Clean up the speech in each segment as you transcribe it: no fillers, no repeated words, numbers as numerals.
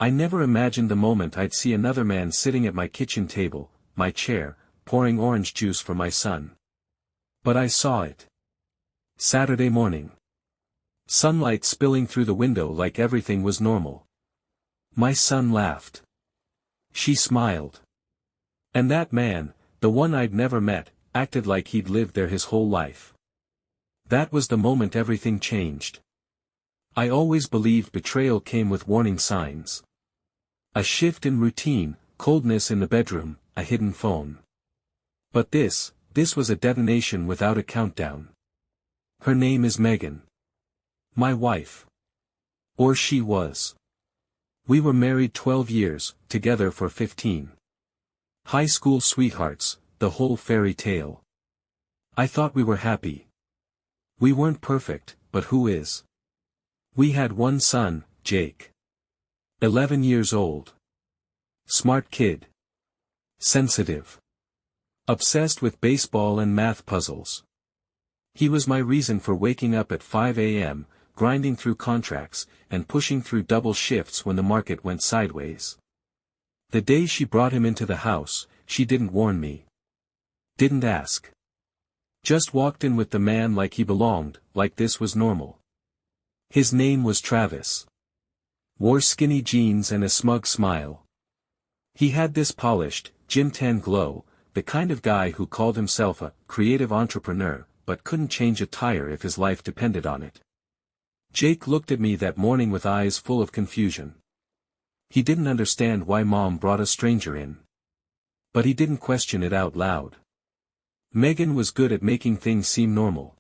I never imagined the moment I'd see another man sitting at my kitchen table, my chair, pouring orange juice for my son. But I saw it. Saturday morning. Sunlight spilling through the window like everything was normal. My son laughed. She smiled. And that man, the one I'd never met, acted like he'd lived there his whole life. That was the moment everything changed. I always believed betrayal came with warning signs. A shift in routine, coldness in the bedroom, a hidden phone. But this was a detonation without a countdown. Her name is Megan. My wife. Or she was. We were married 12 years, together for 15. High school sweethearts, the whole fairy tale. I thought we were happy. We weren't perfect, but who is? We had one son, Jake. 11 years old. Smart kid. Sensitive. Obsessed with baseball and math puzzles. He was my reason for waking up at 5 a.m., grinding through contracts, and pushing through double shifts when the market went sideways. The day she brought him into the house, she didn't warn me. Didn't ask. Just walked in with the man like he belonged, like this was normal. His name was Travis. Wore skinny jeans and a smug smile. He had this polished, gym tan glow, the kind of guy who called himself a creative entrepreneur, but couldn't change a tire if his life depended on it. Jake looked at me that morning with eyes full of confusion. He didn't understand why Mom brought a stranger in. But he didn't question it out loud. Megan was good at making things seem normal.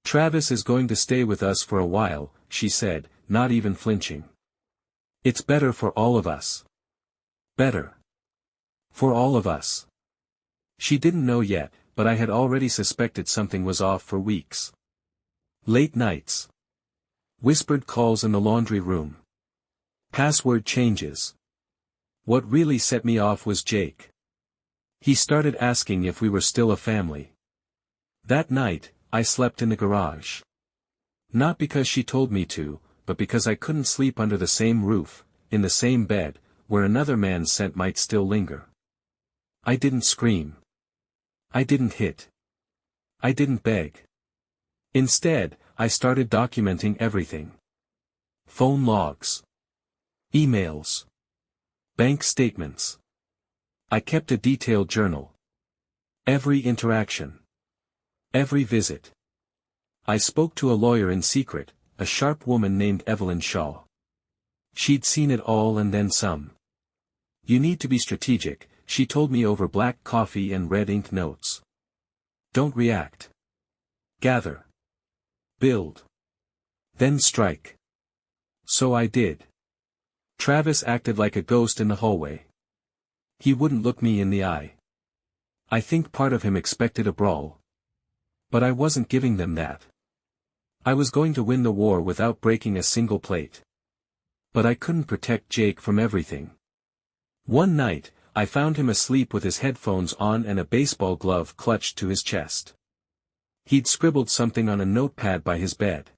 Travis is going to stay with us for a while, she said, not even flinching. It's better for all of us. Better. For all of us. She didn't know yet, but I had already suspected something was off for weeks. Late nights. Whispered calls in the laundry room. Password changes. What really set me off was Jake. He started asking if we were still a family. That night, I slept in the garage. Not because she told me to, but because I couldn't sleep under the same roof, in the same bed, where another man's scent might still linger. I didn't scream. I didn't hit. I didn't beg. Instead, I started documenting everything. Phone logs. Emails. Bank statements. I kept a detailed journal. Every interaction. Every visit. I spoke to a lawyer in secret, a sharp woman named Evelyn Shaw. She'd seen it all and then some. You need to be strategic, she told me over black coffee and red ink notes. Don't react. Gather. Build. Then strike. So I did. Travis acted like a ghost in the hallway. He wouldn't look me in the eye. I think part of him expected a brawl. But I wasn't giving them that. I was going to win the war without breaking a single plate. But I couldn't protect Jake from everything. One night, I found him asleep with his headphones on and a baseball glove clutched to his chest. He'd scribbled something on a notepad by his bed.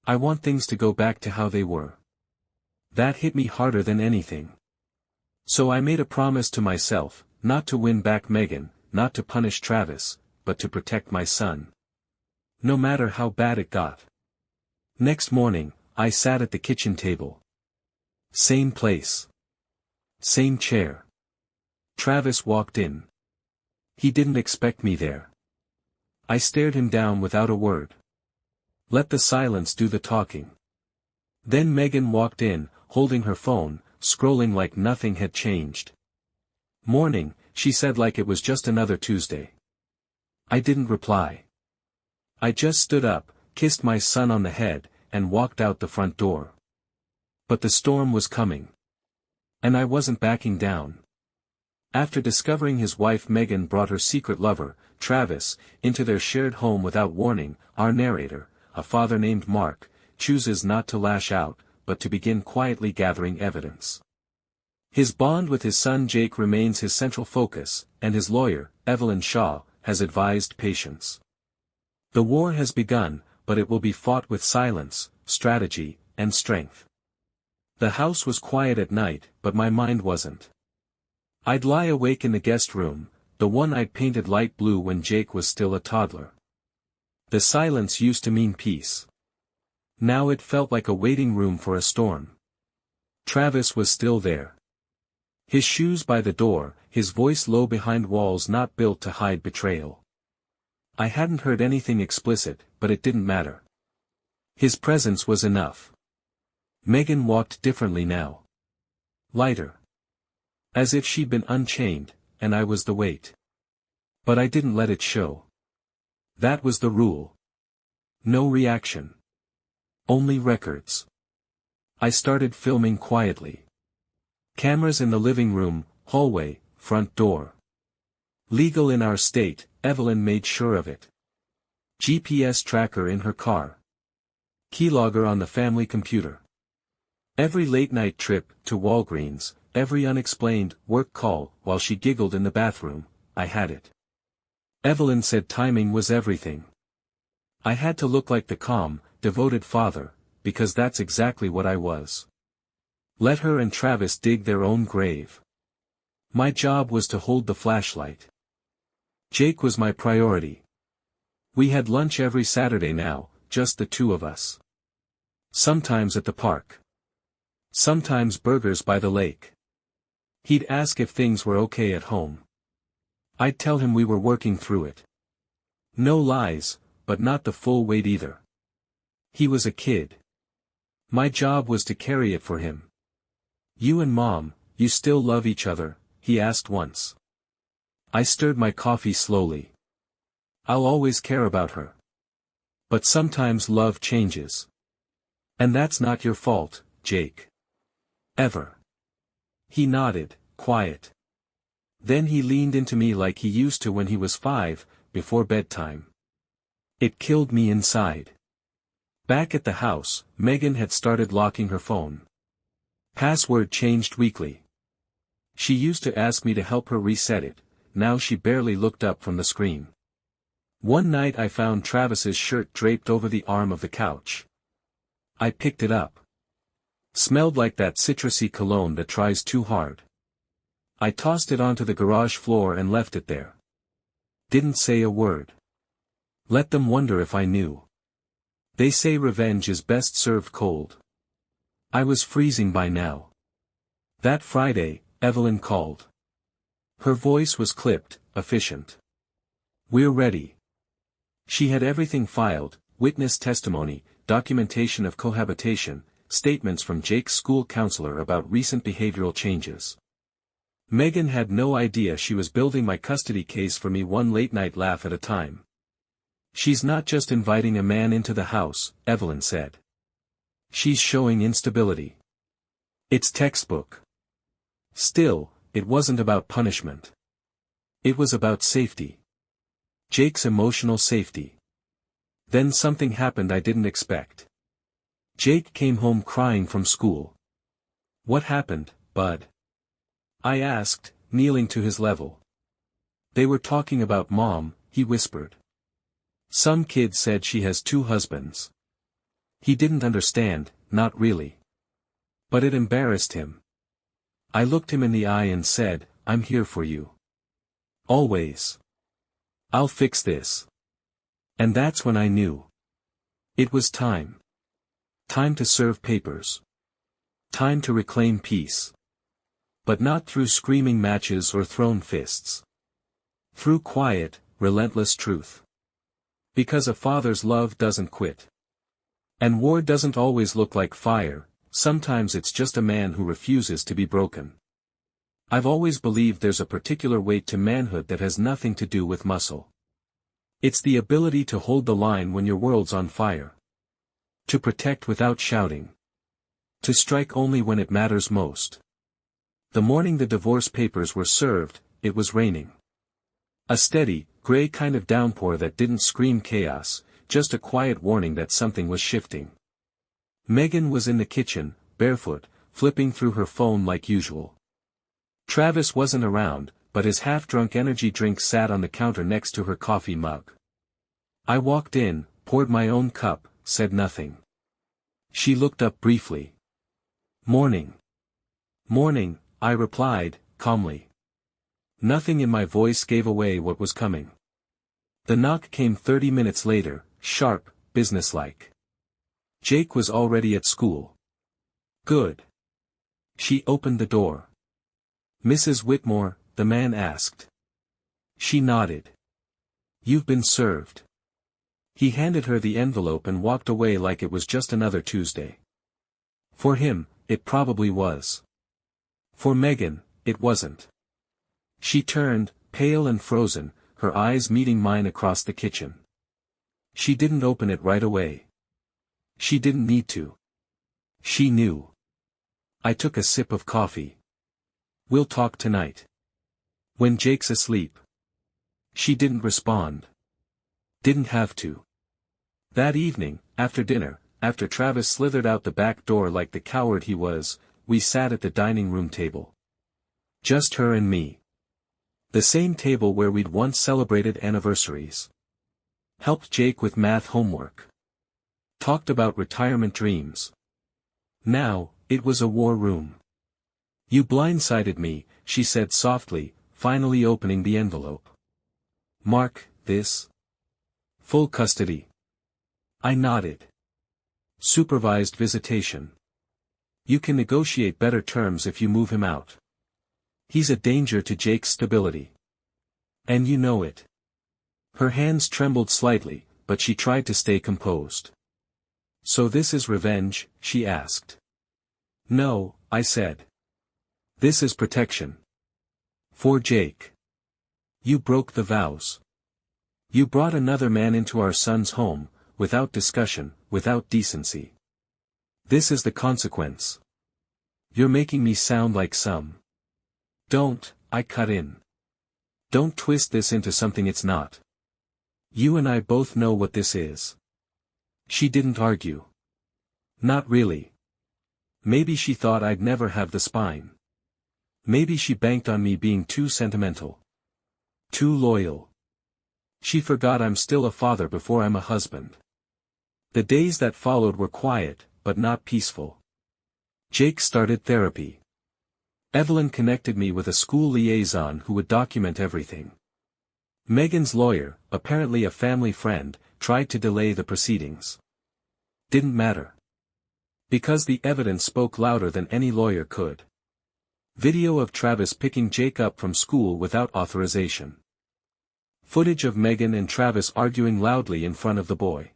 I want things to go back to how they were. That hit me harder than anything. So I made a promise to myself, not to win back Megan, not to punish Travis, but to protect my son. No matter how bad it got. Next morning, I sat at the kitchen table. Same place. Same chair. Travis walked in. He didn't expect me there. I stared him down without a word. Let the silence do the talking. Then Megan walked in, holding her phone, scrolling like nothing had changed. Morning, she said like it was just another Tuesday. I didn't reply. I just stood up, kissed my son on the head, and walked out the front door. But the storm was coming. And I wasn't backing down. After discovering his wife Megan brought her secret lover, Travis, into their shared home without warning, our narrator, a father named Mark, chooses not to lash out, but to begin quietly gathering evidence. His bond with his son Jake remains his central focus, and his lawyer, Evelyn Shaw, has advised patience. The war has begun, but it will be fought with silence, strategy, and strength. The house was quiet at night, but my mind wasn't. I'd lie awake in the guest room, the one I'd painted light blue when Jake was still a toddler. The silence used to mean peace. Now it felt like a waiting room for a storm. Travis was still there. His shoes by the door, his voice low behind walls not built to hide betrayal. I hadn't heard anything explicit, but it didn't matter. His presence was enough. Megan walked differently now. Lighter. As if she'd been unchained, and I was the weight. But I didn't let it show. That was the rule. No reaction. Only records. I started filming quietly. Cameras in the living room, hallway, front door. Legal in our state, Evelyn made sure of it. GPS tracker in her car. Keylogger on the family computer. Every late-night trip to Walgreens, every unexplained work call while she giggled in the bathroom, I had it. Evelyn said timing was everything. I had to look like the calm, devoted father, because that's exactly what I was. Let her and Travis dig their own grave. My job was to hold the flashlight. Jake was my priority. We had lunch every Saturday now, just the two of us. Sometimes at the park. Sometimes burgers by the lake. He'd ask if things were okay at home. I'd tell him we were working through it. No lies, but not the full weight either. He was a kid. My job was to carry it for him. You and Mom, you still love each other? He asked once. I stirred my coffee slowly. I'll always care about her. But sometimes love changes. And that's not your fault, Jake. Ever. He nodded, quiet. Then he leaned into me like he used to when he was 5, before bedtime. It killed me inside. Back at the house, Megan had started locking her phone. Password changed weekly. She used to ask me to help her reset it, now she barely looked up from the screen. One night I found Travis's shirt draped over the arm of the couch. I picked it up. Smelled like that citrusy cologne that tries too hard. I tossed it onto the garage floor and left it there. Didn't say a word. Let them wonder if I knew. They say revenge is best served cold. I was freezing by now. That Friday, Evelyn called. Her voice was clipped, efficient. We're ready. She had everything filed, witness testimony, documentation of cohabitation, statements from Jake's school counselor about recent behavioral changes. Megan had no idea she was building my custody case for me one late-night laugh at a time. She's not just inviting a man into the house, Evelyn said. She's showing instability. It's textbook. Still, it wasn't about punishment. It was about safety. Jake's emotional safety. Then something happened I didn't expect. Jake came home crying from school. What happened, bud? I asked, kneeling to his level. They were talking about Mom, he whispered. Some kid said she has 2 husbands. He didn't understand, not really. But it embarrassed him. I looked him in the eye and said, I'm here for you. Always. I'll fix this. And that's when I knew. It was time. Time to serve papers. Time to reclaim peace. But not through screaming matches or thrown fists. Through quiet, relentless truth. Because a father's love doesn't quit. And war doesn't always look like fire, sometimes it's just a man who refuses to be broken. I've always believed there's a particular weight to manhood that has nothing to do with muscle. It's the ability to hold the line when your world's on fire. To protect without shouting. To strike only when it matters most. The morning the divorce papers were served, it was raining. A steady, gray kind of downpour that didn't scream chaos, just a quiet warning that something was shifting. Megan was in the kitchen, barefoot, flipping through her phone like usual. Travis wasn't around, but his half-drunk energy drink sat on the counter next to her coffee mug. I walked in, poured my own cup, said nothing. She looked up briefly. Morning. Morning, I replied, calmly. Nothing in my voice gave away what was coming. The knock came 30 minutes later, sharp, businesslike. Jake was already at school. Good. She opened the door. Mrs. Whitmore, the man asked. She nodded. You've been served. He handed her the envelope and walked away like it was just another Tuesday. For him, it probably was. For Megan, it wasn't. She turned, pale and frozen, her eyes meeting mine across the kitchen. She didn't open it right away. She didn't need to. She knew. I took a sip of coffee. We'll talk tonight. When Jake's asleep. She didn't respond. Didn't have to. That evening, after dinner, after Travis slithered out the back door like the coward he was, we sat at the dining room table. Just her and me. The same table where we'd once celebrated anniversaries. Helped Jake with math homework. Talked about retirement dreams. Now, it was a war room. You blindsided me, she said softly, finally opening the envelope. Mark, this? Full custody. I nodded. Supervised visitation. You can negotiate better terms if you move him out. He's a danger to Jake's stability. And you know it. Her hands trembled slightly, but she tried to stay composed. So this is revenge, she asked. No, I said. This is protection. For Jake. You broke the vows. You brought another man into our son's home, without discussion, without decency. This is the consequence. You're making me sound like some. Don't, I cut in. Don't twist this into something it's not. You and I both know what this is. She didn't argue. Not really. Maybe she thought I'd never have the spine. Maybe she banked on me being too sentimental. Too loyal. She forgot I'm still a father before I'm a husband. The days that followed were quiet, but not peaceful. Jake started therapy. Evelyn connected me with a school liaison who would document everything. Megan's lawyer, apparently a family friend, tried to delay the proceedings. Didn't matter. Because the evidence spoke louder than any lawyer could. Video of Travis picking Jake up from school without authorization. Footage of Megan and Travis arguing loudly in front of the boy.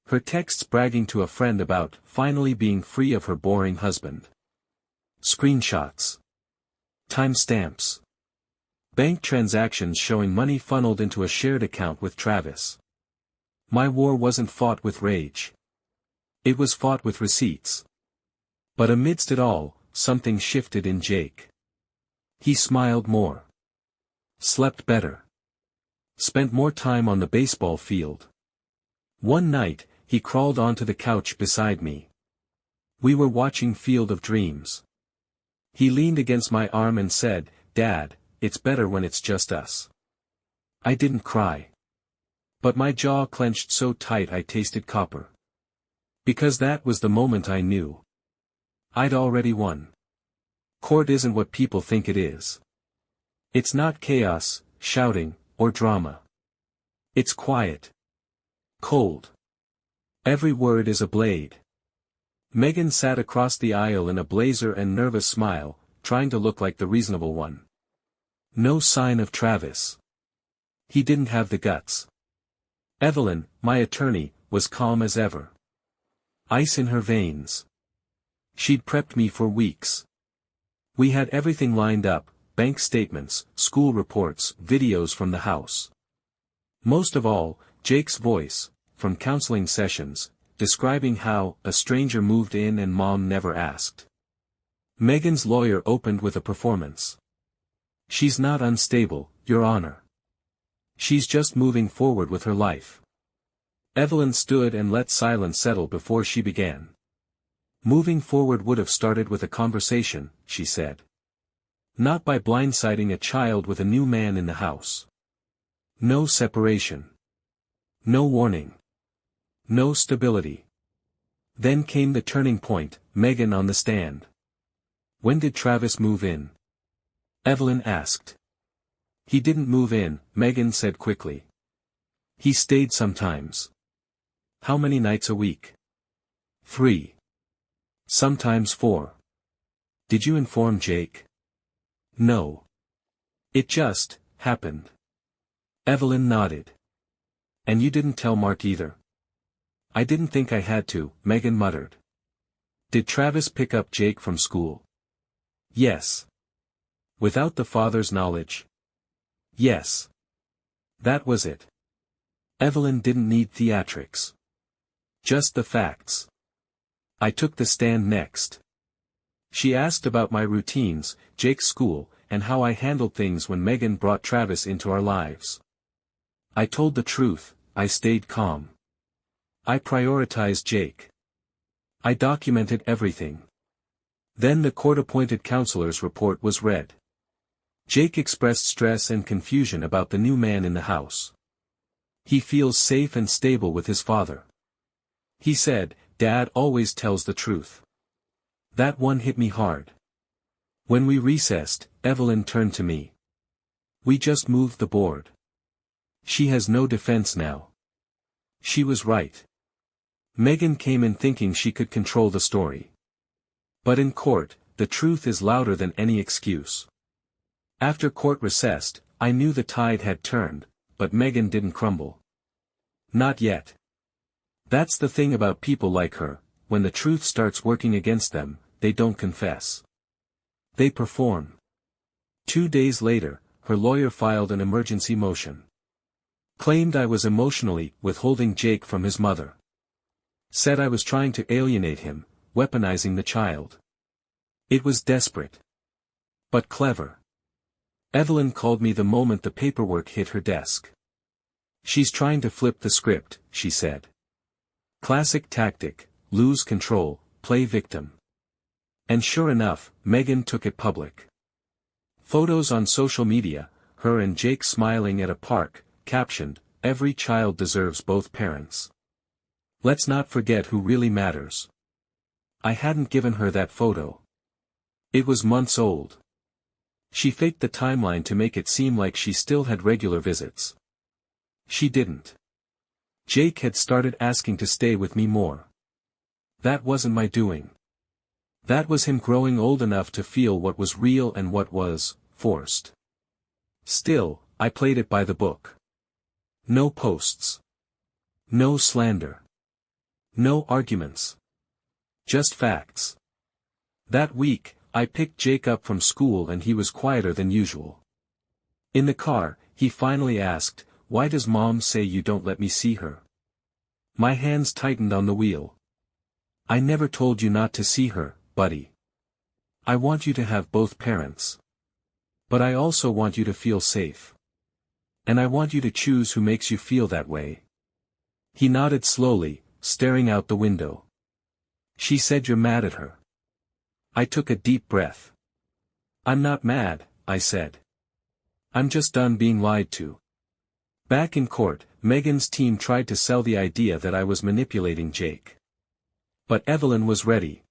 Her texts bragging to a friend about finally being free of her boring husband. Screenshots. Timestamps. Bank transactions showing money funneled into a shared account with Travis. My war wasn't fought with rage. It was fought with receipts. But amidst it all, something shifted in Jake. He smiled more. Slept better. Spent more time on the baseball field. One night, he crawled onto the couch beside me. We were watching Field of Dreams. He leaned against my arm and said, "Dad, it's better when it's just us." I didn't cry. But my jaw clenched so tight I tasted copper. Because that was the moment I knew. I'd already won. Court isn't what people think it is. It's not chaos, shouting, or drama. It's quiet. Cold. Every word is a blade. Megan sat across the aisle in a blazer and nervous smile, trying to look like the reasonable one. No sign of Travis. He didn't have the guts. Evelyn, my attorney, was calm as ever. Ice in her veins. She'd prepped me for weeks. We had everything lined up, bank statements, school reports, videos from the house. Most of all, Jake's voice, from counseling sessions, describing how a stranger moved in and Mom never asked. Megan's lawyer opened with a performance. She's not unstable, Your Honor. She's just moving forward with her life. Evelyn stood and let silence settle before she began. Moving forward would have started with a conversation, she said. Not by blindsiding a child with a new man in the house. No separation. No warning. No stability. Then came the turning point, Megan on the stand. When did Travis move in? Evelyn asked. He didn't move in, Megan said quickly. He stayed sometimes. How many nights a week? 3. Sometimes 4. Did you inform Jake? No. It just happened. Evelyn nodded. And you didn't tell Mark either? I didn't think I had to, Megan muttered. Did Travis pick up Jake from school? Yes. Without the father's knowledge? Yes. That was it. Evelyn didn't need theatrics. Just the facts. I took the stand next. She asked about my routines, Jake's school, and how I handled things when Megan brought Travis into our lives. I told the truth, I stayed calm. I prioritized Jake. I documented everything. Then the court-appointed counselor's report was read. Jake expressed stress and confusion about the new man in the house. He feels safe and stable with his father. He said, Dad always tells the truth. That one hit me hard. When we recessed, Evelyn turned to me. We just moved the board. She has no defense now. She was right. Megan came in thinking she could control the story. But in court, the truth is louder than any excuse. After court recessed, I knew the tide had turned, but Megan didn't crumble. Not yet. That's the thing about people like her, when the truth starts working against them, they don't confess. They perform. 2 days later, her lawyer filed an emergency motion. Claimed I was emotionally withholding Jake from his mother. Said I was trying to alienate him, weaponizing the child. It was desperate. But clever. Evelyn called me the moment the paperwork hit her desk. She's trying to flip the script, she said. Classic tactic, lose control, play victim. And sure enough, Megan took it public. Photos on social media, her and Jake smiling at a park, captioned, "Every child deserves both parents." Let's not forget who really matters. I hadn't given her that photo. It was months old. She faked the timeline to make it seem like she still had regular visits. She didn't. Jake had started asking to stay with me more. That wasn't my doing. That was him growing old enough to feel what was real and what was forced. Still, I played it by the book. No posts. No slander. No arguments. Just facts. That week, I picked Jake up from school and he was quieter than usual. In the car, he finally asked, "Why does Mom say you don't let me see her?" My hands tightened on the wheel. I never told you not to see her, buddy. I want you to have both parents. But I also want you to feel safe. And I want you to choose who makes you feel that way. He nodded slowly, staring out the window. She said you're mad at her. I took a deep breath. I'm not mad, I said. I'm just done being lied to. Back in court, Megan's team tried to sell the idea that I was manipulating Jake. But Evelyn was ready.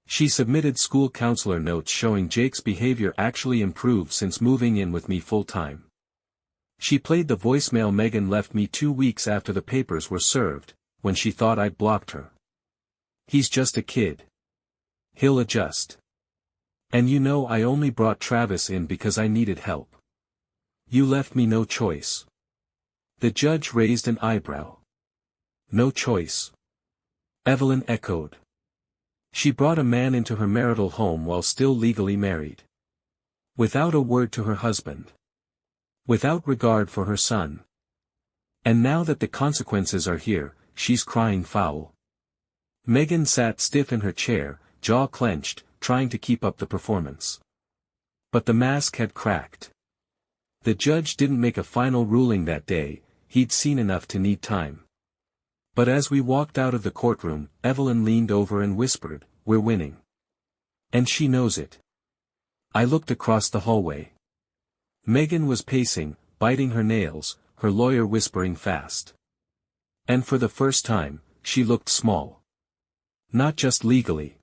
She submitted school counselor notes showing Jake's behavior actually improved since moving in with me full-time. She played the voicemail Megan left me 2 weeks after the papers were served, when she thought I'd blocked her. He's just a kid. He'll adjust. And you know I only brought Travis in because I needed help. You left me no choice. The judge raised an eyebrow. No choice. Evelyn echoed. She brought a man into her marital home while still legally married. Without a word to her husband. Without regard for her son. And now that the consequences are here, she's crying foul. Megan sat stiff in her chair, jaw clenched, trying to keep up the performance. But the mask had cracked. The judge didn't make a final ruling that day, he'd seen enough to need time. But as we walked out of the courtroom, Evelyn leaned over and whispered, "We're winning. And she knows it." I looked across the hallway. Megan was pacing, biting her nails, her lawyer whispering fast. And for the first time, she looked small. Not just legally.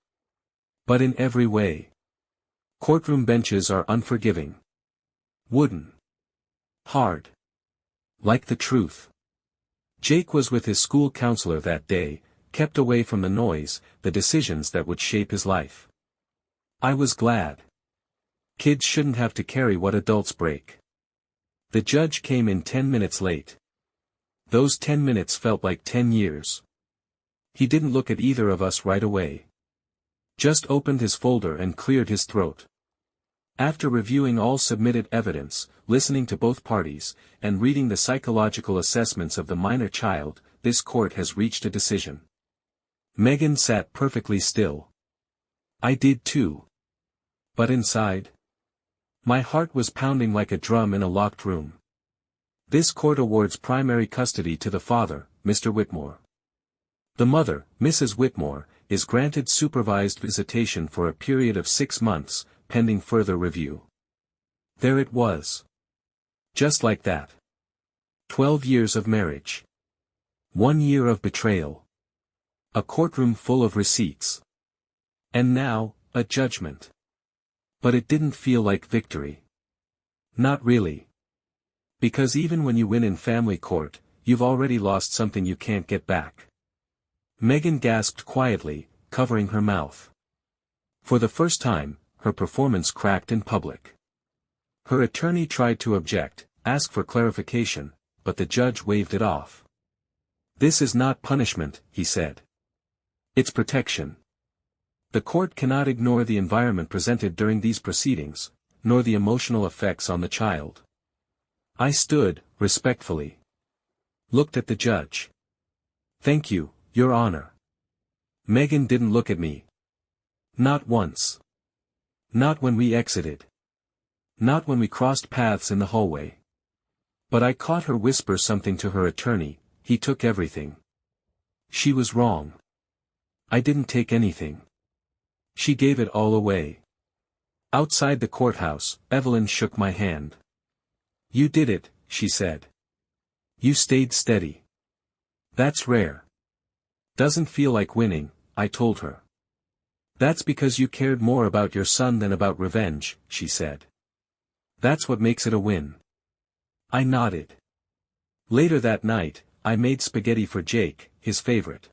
But in every way. Courtroom benches are unforgiving. Wooden. Hard. Like the truth. Jake was with his school counselor that day, kept away from the noise, the decisions that would shape his life. I was glad. Kids shouldn't have to carry what adults break. The judge came in 10 minutes late. Those 10 minutes felt like 10 years. He didn't look at either of us right away. Just opened his folder and cleared his throat. After reviewing all submitted evidence, listening to both parties, and reading the psychological assessments of the minor child, this court has reached a decision. Megan sat perfectly still. I did too. But inside? My heart was pounding like a drum in a locked room. This court awards primary custody to the father, Mr. Whitmore. The mother, Mrs. Whitmore, is granted supervised visitation for a period of 6 months, pending further review. There it was. Just like that. 12 years of marriage. 1 year of betrayal. A courtroom full of receipts. And now, a judgment. But it didn't feel like victory. Not really. Because even when you win in family court, you've already lost something you can't get back. Megan gasped quietly, covering her mouth. For the first time, her performance cracked in public. Her attorney tried to object, ask for clarification, but the judge waved it off. This is not punishment, he said. It's protection. The court cannot ignore the environment presented during these proceedings, nor the emotional effects on the child. I stood, respectfully. Looked at the judge. Thank you, Your Honor. Megan didn't look at me. Not once. Not when we exited. Not when we crossed paths in the hallway. But I caught her whisper something to her attorney, he took everything. She was wrong. I didn't take anything. She gave it all away. Outside the courthouse, Evelyn shook my hand. You did it, she said. You stayed steady. That's rare. Doesn't feel like winning, I told her. That's because you cared more about your son than about revenge, she said. That's what makes it a win. I nodded. Later that night, I made spaghetti for Jake, his favorite.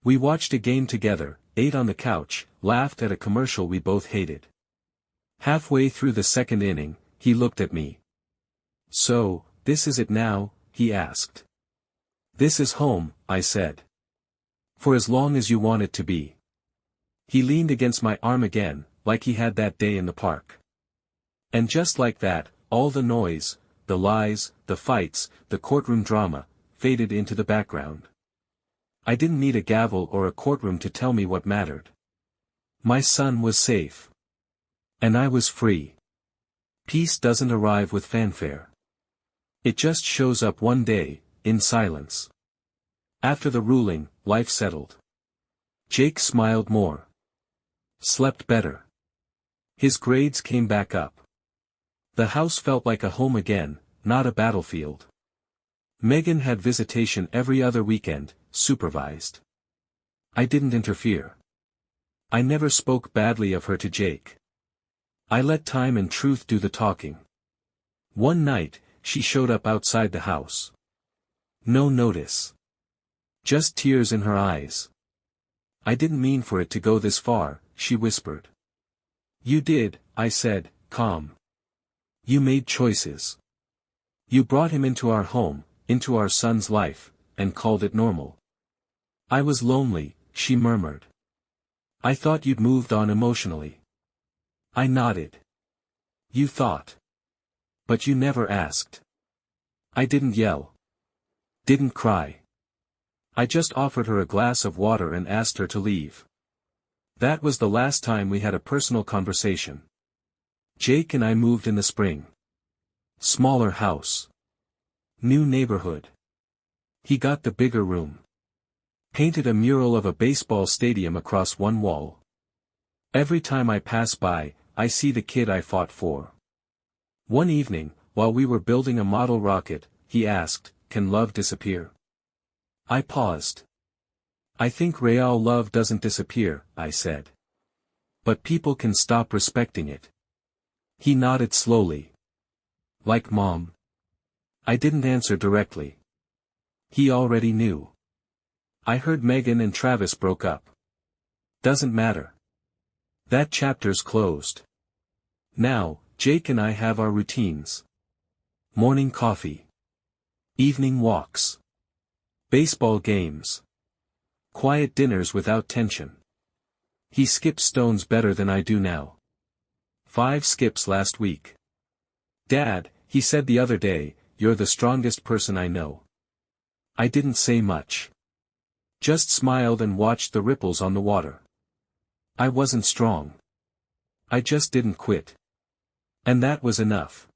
We watched a game together, ate on the couch, laughed at a commercial we both hated. Halfway through the second inning, he looked at me. So, this is it now, he asked. This is home, I said. For as long as you want it to be. He leaned against my arm again, like he had that day in the park. And just like that, all the noise, the lies, the fights, the courtroom drama, faded into the background. I didn't need a gavel or a courtroom to tell me what mattered. My son was safe. And I was free. Peace doesn't arrive with fanfare. It just shows up one day, in silence. After the ruling, life settled. Jake smiled more. Slept better. His grades came back up. The house felt like a home again, not a battlefield. Megan had visitation every other weekend, supervised. I didn't interfere. I never spoke badly of her to Jake. I let time and truth do the talking. One night, she showed up outside the house. No notice. Just tears in her eyes. I didn't mean for it to go this far, she whispered. You did, I said, calm. You made choices. You brought him into our home, into our son's life, and called it normal. I was lonely, she murmured. I thought you'd moved on emotionally. I nodded. You thought. But you never asked. I didn't yell. Didn't cry. I just offered her a glass of water and asked her to leave. That was the last time we had a personal conversation. Jake and I moved in the spring. Smaller house. New neighborhood. He got the bigger room. Painted a mural of a baseball stadium across one wall. Every time I pass by, I see the kid I fought for. One evening, while we were building a model rocket, he asked, "Can love disappear?" I paused. "I think real love doesn't disappear," I said. But people can stop respecting it. He nodded slowly. Like Mom? I didn't answer directly. He already knew. I heard Megan and Travis broke up. Doesn't matter. That chapter's closed. Now, Jake and I have our routines. Morning coffee. Evening walks. Baseball games. Quiet dinners without tension. He skips stones better than I do now. 5 skips last week. Dad, he said the other day, you're the strongest person I know. I didn't say much. Just smiled and watched the ripples on the water. I wasn't strong. I just didn't quit. And that was enough.